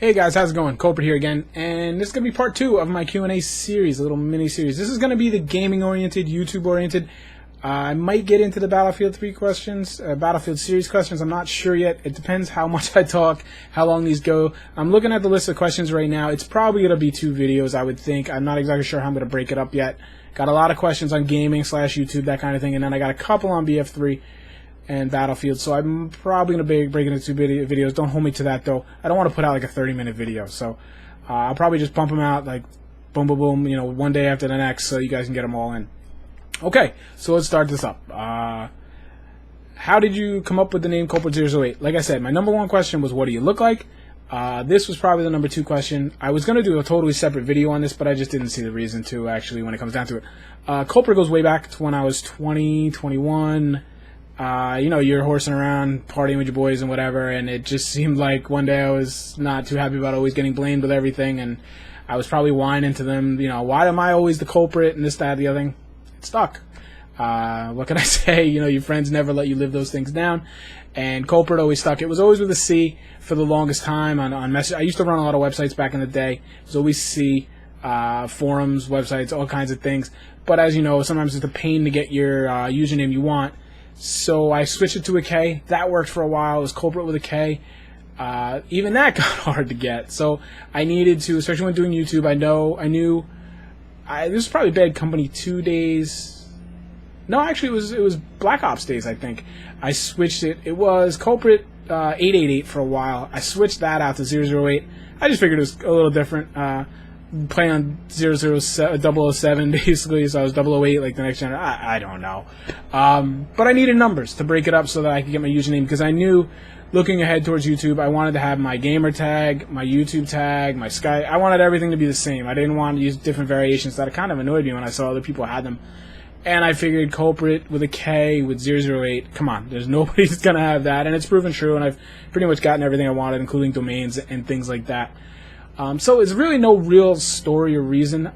Hey guys, how's it going? Kulprit here again, and this is going to be part 2 of my Q&A series, a little mini-series. This is going to be the gaming-oriented, YouTube-oriented. I might get into the Battlefield 3 questions, Battlefield series questions. I'm not sure yet. It depends how much I talk, how long these go. I'm looking at the list of questions right now. It's probably going to be 2 videos, I would think. I'm not exactly sure how I'm going to break it up yet. Got a lot of questions on gaming / YouTube, that kind of thing, and then I got a couple on BF3 and Battlefield, so I'm probably going to be breaking into 2 videos. Don't hold me to that, though. I don't want to put out like a 30-minute video, so I'll probably just bump them out like boom, boom, boom, you know, one day after the next, so you guys can get them all in. Okay, so let's start this up. How did you come up with the name Kulprit008? Like I said, my #1 question was, what do you look like? This was probably the #2 question. I was going to do a totally separate video on this, but I just didn't see the reason to, actually, when it comes down to it. Kulprit goes way back to when I was 20, 21. You know, you're horsing around, partying with your boys and whatever, and it just seemed like one day I was not too happy about always getting blamed with everything, and I was probably whining to them, you know, why am I always the culprit, and this, that, the other thing. It stuck. What can I say? You know, your friends never let you live those things down, and Kulprit always stuck. It was always with a C for the longest time on message. I used to run a lot of websites back in the day. It was always C, forums, websites, all kinds of things. But as you know, sometimes it's a pain to get your username you want. So I switched it to a K. That worked for a while. It was Kulprit with a K. Even that got hard to get. So I needed to, especially when doing YouTube, this was probably Bad Company 2 days. No, actually it was Black Ops days, I think. I switched it. It was Kulprit 888 for a while. I switched that out to 008. I just figured it was a little different. Playing on 007 basically, so I was 008 like the next generation. I don't know. But I needed numbers to break it up so that I could get my username, because I knew, looking ahead towards YouTube, I wanted to have my gamer tag, my YouTube tag, my Sky. I wanted everything to be the same. I didn't want to use different variations. That kind of annoyed me when I saw other people had them. And I figured Kulprit with a K with 008, come on, there's nobody who's going to have that. And it's proven true, and I've pretty much gotten everything I wanted, including domains and things like that. So it's really no real story or reason.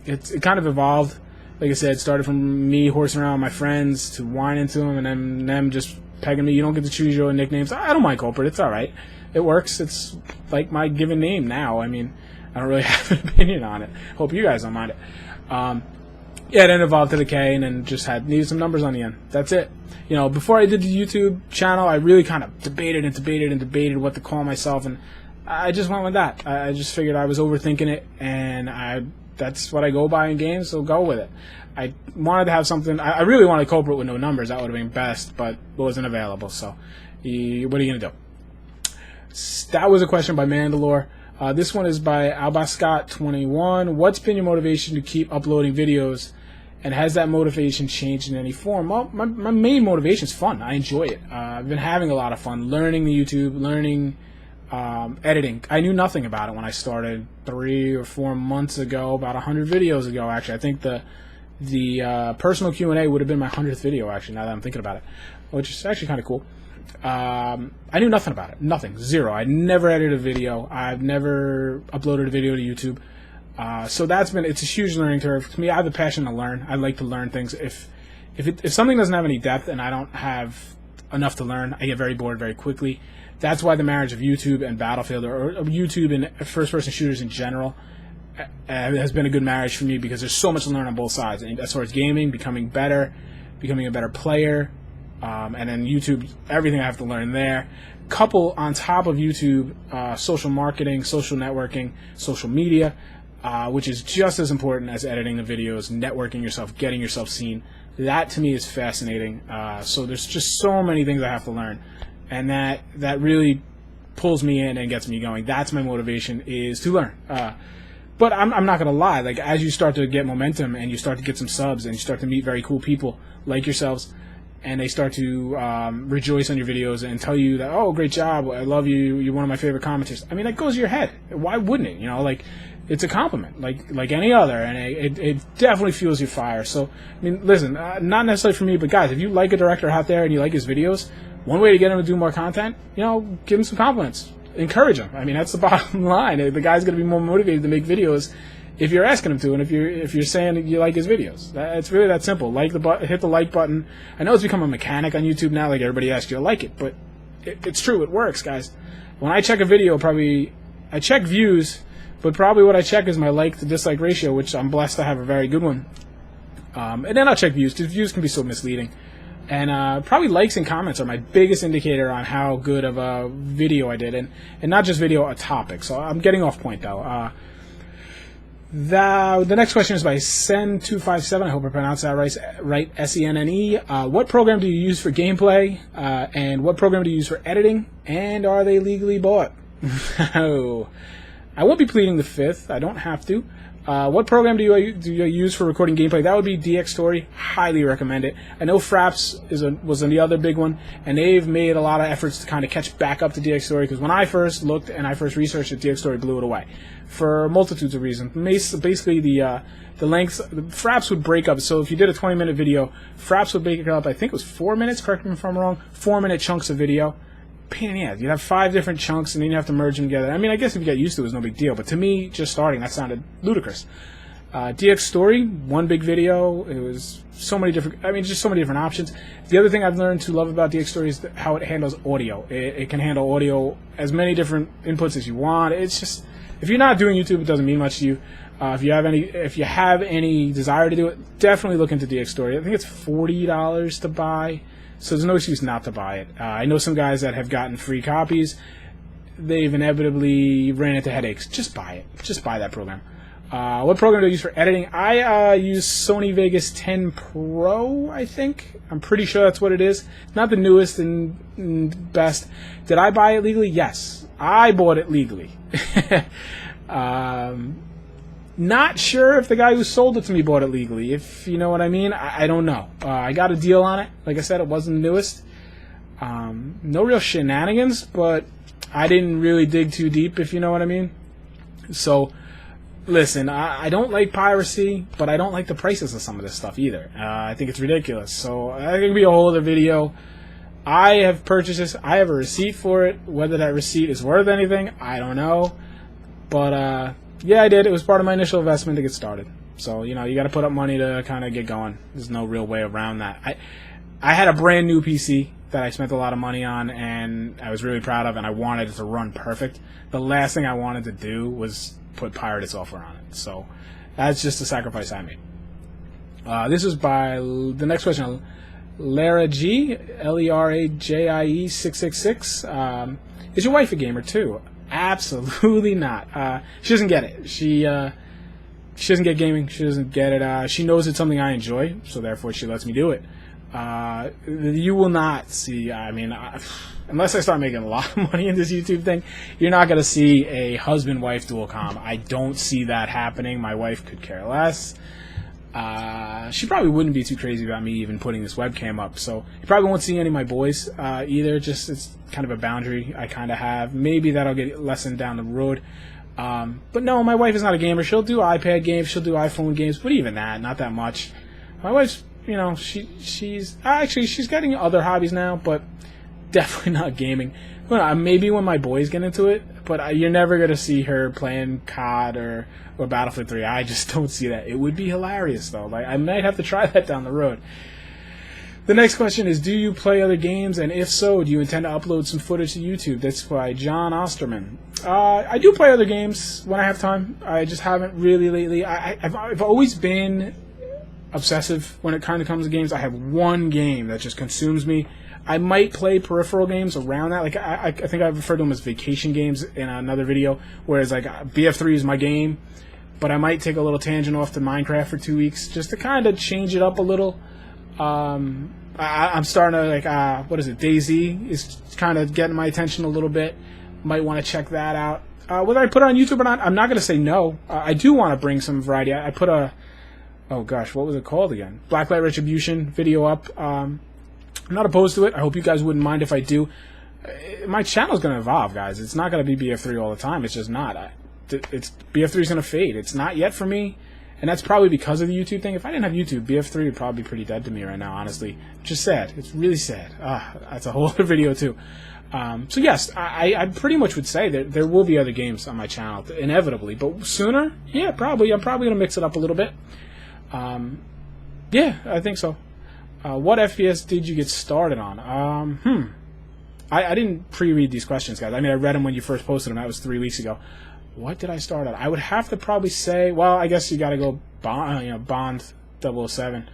It kind of evolved. Like I said, it started from me horsing around with my friends to whining to them, and then them just pegging me. You don't get to choose your own nicknames. I don't mind Kulprit. It's all right. It works. It's like my given name now. I mean, I don't really have an opinion on it. Hope you guys don't mind it. Yeah, then evolved to the K, and then just needed some numbers on the end. That's it. You know, before I did the YouTube channel, I really kind of debated what to call myself, and I just went with that. I just figured I was overthinking it, and that's what I go by in games, so go with it. I wanted to have something. I really wanted Kulprit with no numbers. That would have been best, but it wasn't available, so what are you going to do? That was a question by Mandalore. This one is by Albascott21. What's been your motivation to keep uploading videos, and has that motivation changed in any form? Well, my main motivation is fun. I enjoy it. I've been having a lot of fun learning the YouTube, learning editing. I knew nothing about it when I started 3 or 4 months ago, about 100 videos ago, actually. I think the personal Q&A would have been my 100th video, actually, now that I'm thinking about it, which is actually kind of cool. I knew nothing about it. Nothing. Zero. I never edited a video. I've never uploaded a video to YouTube. So it's a huge learning curve. To me, I have a passion to learn. I like to learn things. If something doesn't have any depth and I don't have enough to learn, I get very bored very quickly. That's why the marriage of YouTube and Battlefield, or YouTube and first-person shooters in general, has been a good marriage for me, because there's so much to learn on both sides. And as far as gaming, becoming better, becoming a better player, and then YouTube, everything I have to learn there. Couple on top of YouTube, social marketing, social networking, social media, which is just as important as editing the videos, networking yourself, getting yourself seen. That to me is fascinating. So there's just so many things I have to learn. And that really pulls me in and gets me going. That's my motivation, is to learn. But I'm not going to lie. Like, as you start to get momentum and you start to get some subs and you start to meet very cool people like yourselves, and they start to rejoice on your videos and tell you that, oh, great job, I love you, you're one of my favorite commenters. I mean, that goes to your head. Why wouldn't it? You know, like, it's a compliment, like any other, and it definitely fuels your fire. So, I mean, listen, not necessarily for me, but guys, if you like a director out there and you like his videos, one way to get him to do more content, you know, give him some compliments. Encourage him. I mean, that's the bottom line. The guy's going to be more motivated to make videos if you're asking him to, and if you're saying you like his videos. It's really that simple. Hit the like button. I know it's become a mechanic on YouTube now, like everybody asks you to like it, but it's true. It works, guys. when I check a video, I check views, but probably what I check is my like to dislike ratio, which I'm blessed to have a very good one. And then I'll check views, because views can be so misleading. And probably likes and comments are my biggest indicator on how good of a video I did, and not just video, a topic. So I'm getting off point though. The next question is by Sen257. I hope I pronounced that right. SENNE. What program do you use for gameplay? And what program do you use for editing? And are they legally bought? Oh, I won't be pleading the fifth. I don't have to. What program do you use for recording gameplay? That would be DxStory. Highly recommend it. I know Fraps was the other big one, and they've made a lot of efforts to kind of catch back up to DxStory, because when I first looked and I first researched it, DxStory blew it away for multitudes of reasons. Basically, the length, Fraps would break up. So if you did a 20-minute video, Fraps would break it up. I think it was 4 minutes. Correct me if I'm wrong. 4-minute chunks of video. Pain in the ass. You'd have 5 different chunks, and then you have to merge them together. I mean, I guess if you get used to it, it's no big deal. But to me, just starting, that sounded ludicrous. DxStory, one big video. It was so many different. I mean, just so many different options. The other thing I've learned to love about DxStory is how it handles audio. It can handle audio as many different inputs as you want. It's just, if you're not doing YouTube, it doesn't mean much to you. If you have any desire to do it, definitely look into DxStory. I think it's $40 to buy. So there's no excuse not to buy it. I know some guys that have gotten free copies. They've inevitably ran into headaches. Just buy it. Just buy that program. What program do I use for editing? I use Sony Vegas 10 Pro, I think. I'm pretty sure that's what it is. Not the newest and best. Did I buy it legally? Yes. I bought it legally. Not sure if the guy who sold it to me bought it legally, if you know what I mean. I don't know. I got a deal on it. Like I said, it wasn't the newest. No real shenanigans, but I didn't really dig too deep, if you know what I mean. So, listen, I don't like piracy, but I don't like the prices of some of this stuff either. I think it's ridiculous. So, I think it'll be a whole other video. I have purchased this. I have a receipt for it. Whether that receipt is worth anything, I don't know. But, yeah, I did. It was part of my initial investment to get started. So, you know, you got to put up money to kind of get going. There's no real way around that. I had a brand new PC that I spent a lot of money on, and I was really proud of, and I wanted it to run perfect. The last thing I wanted to do was put pirated software on it. So, that's just the sacrifice I made. This is by the next question. Lara G, LERAJIE 666. Is your wife a gamer too? Absolutely not. She doesn't get it. She doesn't get gaming. She doesn't get it. She knows it's something I enjoy, so therefore she lets me do it. You will not see, I mean, unless I start making a lot of money in this YouTube thing, you're not going to see a husband-wife dual comm. I don't see that happening. My wife could care less. She probably wouldn't be too crazy about me even putting this webcam up, so you probably won't see any of my boys either. Just, it's kind of a boundary I kind of have. Maybe that'll get lessened down the road. But no, my wife is not a gamer. She'll do iPad games, she'll do iPhone games, but even that, not that much. My wife's, you know, she's getting other hobbies now, but definitely not gaming. Well, maybe when my boys get into it, but you're never going to see her playing COD or Battlefield 3. I just don't see that. It would be hilarious, though. Like, I might have to try that down the road. The next question is, do you play other games? And if so, do you intend to upload some footage to YouTube? That's by John Osterman. I do play other games when I have time. I just haven't really lately. I've always been obsessive when it kind of comes to games. I have one game that just consumes me. I might play peripheral games around that. Like I think I've referred to them as vacation games in another video, whereas like BF3 is my game, but I might take a little tangent off to Minecraft for 2 weeks just to kind of change it up a little. I'm starting to like what is it? DayZ is kind of getting my attention a little bit. Might want to check that out. Whether I put it on YouTube or not, I'm not going to say no. I do want to bring some variety. I put a oh gosh, what was it called again? Blacklight Retribution video up. I'm not opposed to it. I hope you guys wouldn't mind if I do. My channel's going to evolve, guys. It's not going to be BF3 all the time. It's just not. BF3's going to fade. It's not yet for me, and that's probably because of the YouTube thing. If I didn't have YouTube, BF3 would probably be pretty dead to me right now, honestly. Just sad. It's really sad. That's a whole other video, too. So, yes, I pretty much would say that there will be other games on my channel, inevitably. But sooner? Yeah, probably. I'm probably going to mix it up a little bit. Yeah, I think so. What FPS did you get started on? I didn't pre-read these questions, guys. I mean, I read them when you first posted them. That was 3 weeks ago. What did I start at? I would have to probably say, well, I guess you got to go Bond 007,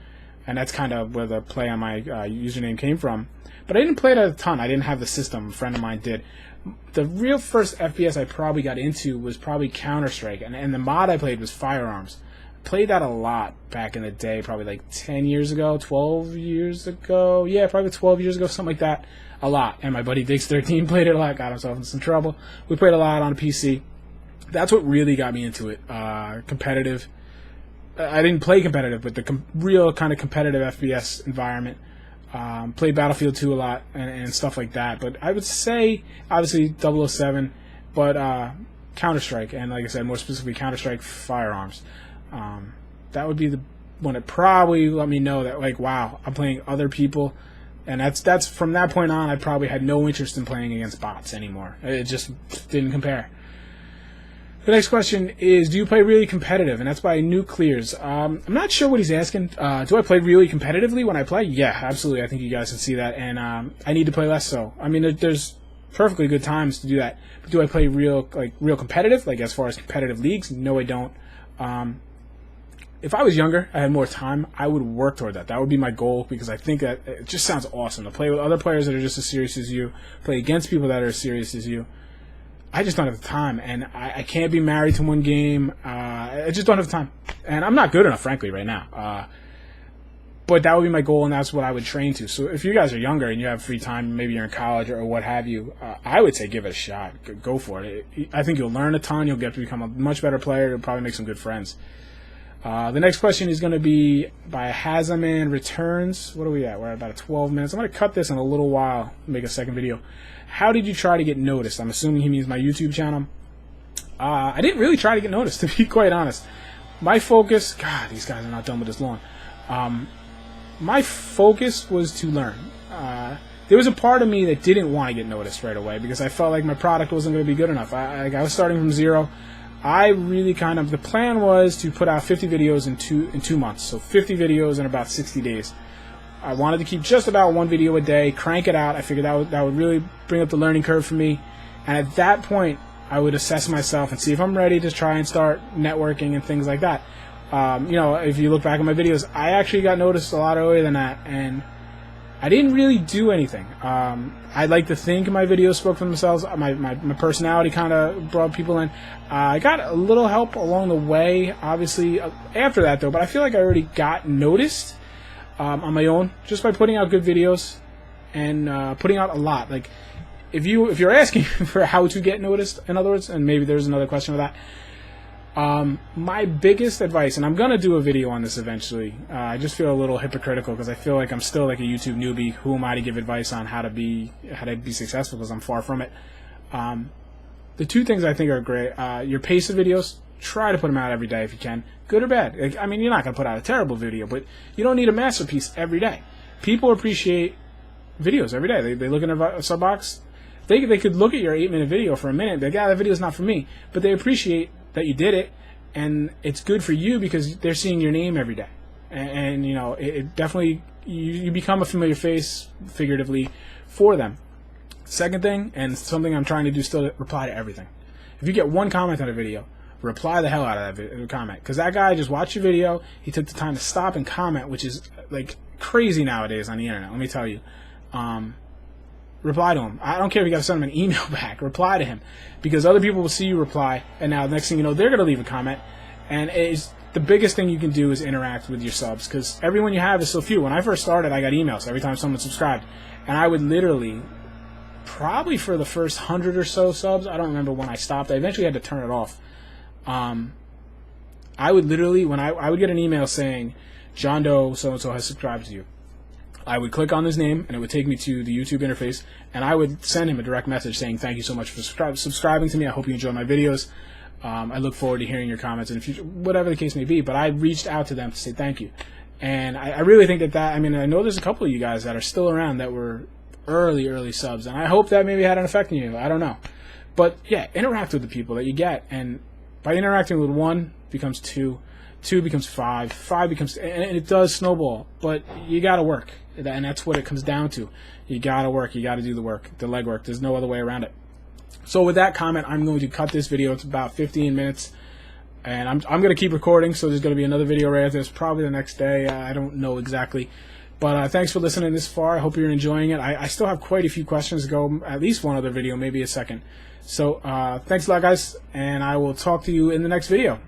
and that's kind of where the play on my username came from. But I didn't play it a ton. I didn't have the system. A friend of mine did. The real first FPS I probably got into was probably Counter-Strike, and the mod I played was Firearms. Played that a lot back in the day, probably like 10 years ago, 12 years ago. Yeah, probably 12 years ago, something like that. A lot. And my buddy Diggs13 played it a lot, got himself in some trouble. We played a lot on PC. That's what really got me into it. Competitive. I didn't play competitive, but the real kind of competitive FPS environment. Played Battlefield 2 a lot and stuff like that. But I would say, obviously, 007, but Counter-Strike, and like I said, more specifically, Counter-Strike Firearms. That would be the one that probably let me know that, like, wow, I'm playing other people. And that's from that point on, I probably had no interest in playing against bots anymore. It just didn't compare. The next question is, do you play really competitive? And that's by Nuclears. I'm not sure what he's asking. Do I play really competitively when I play? Yeah, absolutely. I think you guys can see that. And I need to play less so. I mean, there's perfectly good times to do that. But do I play real competitive? Like as far as competitive leagues? No, I don't. If I was younger, I had more time, I would work toward that. That would be my goal, because I think that it just sounds awesome to play with other players that are just as serious as you, play against people that are as serious as you. I just don't have the time, and I can't be married to one game. I just don't have the time. And I'm not good enough, frankly, right now. But that would be my goal, and that's what I would train to. So if you guys are younger and you have free time, maybe you're in college or what have you, I would say give it a shot. Go for it. I think you'll learn a ton. You'll get to become a much better player. You'll probably make some good friends. The next question is going to be by Hazaman Returns. What are we at? We're at about 12 minutes. I'm going to cut this in a little while, make a second video. How did you try to get noticed? I'm assuming he means my YouTube channel. I didn't really try to get noticed, to be quite honest. My focus, God, these guys are not done with this lawn. My focus was to learn. There was a part of me that didn't want to get noticed right away because I felt like my product wasn't going to be good enough. I was starting from zero. I really the plan was to put out 50 videos in 2 months. So 50 videos in about 60 days. I wanted to keep just about one video a day, crank it out. I figured that would really bring up the learning curve for me. And at that point, I would assess myself and see if I'm ready to try and start networking and things like that. If you look back at my videos, I actually got noticed a lot earlier than that, and I didn't really do anything. I like to think my videos spoke for themselves. My personality kind of brought people in. I got a little help along the way, obviously, after that, though, but I feel like I already got noticed on my own just by putting out good videos and putting out a lot. Like, if you're asking for how to get noticed, in other words, and maybe there's another question for that, my biggest advice, and I'm going to do a video on this eventually, I just feel a little hypocritical because I feel like I'm still like a YouTube newbie. Who am I to give advice on how to be successful, because I'm far from it. The two things I think are great, your pace of videos, try to put them out every day if you can, good or bad. I mean, you're not going to put out a terrible video, but you don't need a masterpiece every day. People appreciate videos every day. They look in their sub box, they could look at your 8-minute video for a minute, they're like, that video's not for me, but they appreciate that you did it, and it's good for you because they're seeing your name every day, and it definitely, you become a familiar face, figuratively, for them. Second thing, and something I'm trying to do still, reply to everything. If you get one comment on a video, reply the hell out of that comment, because that guy just watched your video, he took the time to stop and comment, which is like crazy nowadays on the internet, let me tell you. Reply to him. I don't care if you got to send him an email back. Reply to him, because other people will see you reply, and now the next thing you know, they're going to leave a comment. And it's the biggest thing you can do is interact with your subs, because everyone you have is so few. When I first started, I got emails every time someone subscribed, and I would literally, probably for the first 100 or so subs, I don't remember when I stopped. I eventually had to turn it off. I would literally, when I would get an email saying, John Doe so-and-so has subscribed to you, I would click on his name, and it would take me to the YouTube interface, and I would send him a direct message saying, thank you so much for subscribing to me. I hope you enjoy my videos. I look forward to hearing your comments in the future, whatever the case may be. But I reached out to them to say thank you. And I really think I mean, I know there's a couple of you guys that are still around that were early subs, and I hope that maybe had an effect on you. I don't know. But, yeah, interact with the people that you get. And by interacting with one, becomes two. 2 becomes 5, 5 becomes, and it does snowball. But you got to work, and that's what it comes down to. You got to work. You got to do the work, the legwork. There's no other way around it. So with that comment, I'm going to cut this video. It's about 15 minutes. And I'm going to keep recording, so there's going to be another video right after this, probably the next day. I don't know exactly. But thanks for listening this far. I hope you're enjoying it. I still have quite a few questions to go, at least one other video, maybe a second. So thanks a lot, guys, and I will talk to you in the next video.